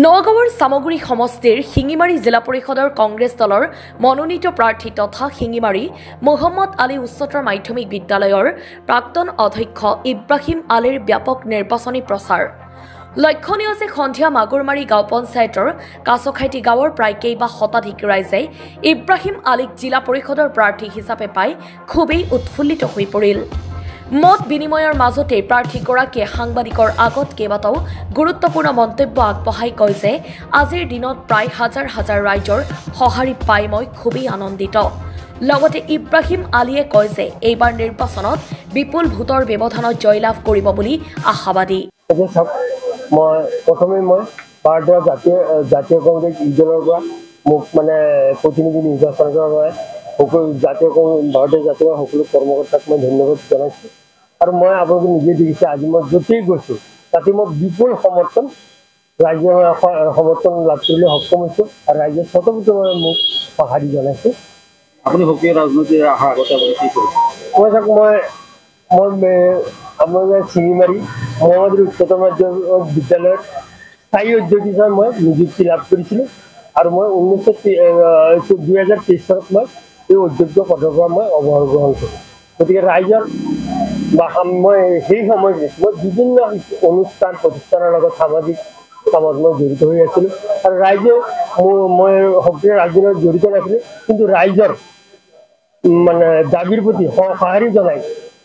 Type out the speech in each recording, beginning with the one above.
নগাঁৱৰ সামগ্ৰী সমষ্টিৰ শিঙিমাৰী জিলা পৰিষদৰ কংগ্ৰেছ দলৰ মনোনীত প্ৰাৰ্থী তথা শিঙিমাৰী মোহাম্মদ আলী উচ্চতৰ মাধ্যমিক বিদ্যালয়ৰ প্ৰাক্তন অধ্যক্ষ ইব্ৰাহিম আলীৰ ব্যাপক নিৰ্বাচনী প্ৰচাৰ। লক্ষণীয় যে সন্ধিয়া মাগুৰমাৰী গাঁও পঞ্চায়তৰ কাছখাইটি গাঁৱৰ প্ৰায় কেইবা শতাধিক ৰাইজে ইব্ৰাহিম আলীক জিলা পৰিষদৰ প্ৰাৰ্থী হিচাপে পাই খুবেই উৎফুল্লিত হৈ পৰিল। মত বিনিময়ৰ মাজতে প্ৰাৰ্থীগৰাকীয়ে সাংবাদিকৰ আগত কেইবাটাও গুৰুত্বপূৰ্ণ মন্তব্য আগবঢ়াই কয় যে আজিৰ দিনত প্ৰায় হাজাৰ হাজাৰ ৰাইজৰ সঁহাৰি পাই মই খুবেই আনন্দিত। লগতে ইব্ৰাহিম আলীয়ে কয় যে এইবাৰ নিৰ্বাচনত বিপুল ভোটৰ ব্যৱধানত জয়লাভ কৰিব বুলি আশাবাদী। মই প্ৰথমে ভাৰতীয় জাতীয় কংগ্ৰেছ ইজনৰ পৰা মোক প্ৰতিনিধি নিৰ্বাচন কৰাৰ বাবে ভাৰতীয় জাতীয় সকলো কৰ্মকৰ্তাক মই ধন্যবাদ জনাইছোঁ। আৰু মই আপোনালোকে নিজে দেখিছে আজি মই য'তেই গৈছোঁ তাতে মই বিপুল ৰাইজৰ সমৰ্থন লাভ কৰিবলৈ সক্ষম হৈছোঁ আৰু ৰাইজে স্বতঃস্ফূৰ্তভাৱে মোক সঁহাৰি জনাইছে। আপুনি সক্ৰিয় ৰাজনীতিৰ অহাৰ আগতে আপুনি কি কৰিছে? আপোনালোকে শিঙিমাৰী মোহাম্মদ আলী উচ্চতৰ মাধ্যমিক বিদ্যালয়ৰ স্থায়ী অধ্যক্ষ হিচাপে মই নিযুক্তি লাভ কৰিছিলোঁ আৰু মই 2023 চনত মই এই অধ্যক্ষ পদৰ পৰা মই অৱসৰ গ্ৰহণ কৰোঁ। গতিকে ৰাইজৰ মই সেই সময়খিনিত মই বিভিন্ন অনুষ্ঠান প্ৰতিষ্ঠানৰ লগত সামাজিক কামত মই জড়িত হৈ আছিলোঁ আৰু ৰাইজে মই সক্ৰিয় ৰাজনীতিত জড়িত নাছিলোঁ, কিন্তু ৰাইজৰ দাবীৰ প্ৰতি সঁহাৰি জনাই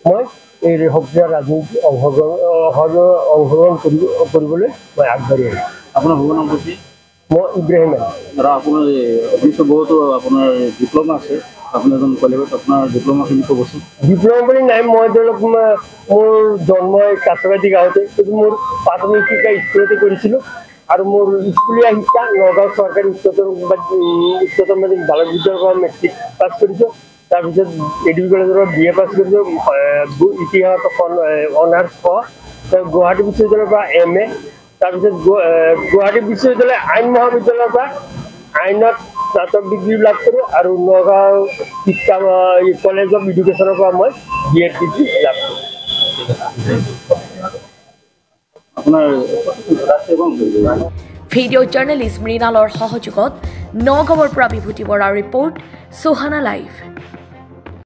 মই এই সক্ৰিয় ৰাজনীতি অংশগ্ৰহণ কৰিবলৈ মই আগবাঢ়ি আহিছোঁ। আপোনাৰ শুভ নাম কি? মই ইব্ৰাহিম আলী। আৰু আপোনাৰ বহুতো আপোনাৰ ডিপ্ল'মা আছে, আপুনি এজন কোৱালিফাইড, আপোনাৰ ডিপ্ল'মাখিনি ক'বচোন। ডিপ্ল'মা বুলি নাই, মই ধৰি লওক মোৰ জন্ম কাছখাইটি গাঁৱতে, কিন্তু মোৰ প্ৰাথমিক শিক্ষা স্কুলতে কৰিছিলোঁ আৰু মোৰ স্কুলীয়া শিক্ষা নগাঁও চৰকাৰী উচ্চতৰ মাধ্যমিক বালক বিদ্যালয়ৰ পৰা মেট্ৰিক পাছ কৰিছোঁ। তাৰপিছত এডি কলেজৰ পৰা BA পাছ কৰিছোঁ, ইতিহাস অনাৰ্ছ সহ। গুৱাহাটী বিশ্ববিদ্যালয়ৰ পৰা MA, তাৰপিছত গুৱাহাটী বিশ্ববিদ্যালয় আইন মহাবিদ্যালয়ৰ পৰা আইনত স্নাতক ডিগ্ৰী লাভ কৰোঁ আৰু নগাঁও শিক্ষা কলেজ অফ এডুকেশ্যনৰ পৰা মই BEd ডিগ্ৰী লাভ কৰোঁ। ভিডিঅ' জাৰ্নেলিষ্ট মৃণালৰ সহযোগত নগাঁৱৰ পৰা বিভূতি বৰাৰ ৰিপৰ্ট, সোহানা লাইভ।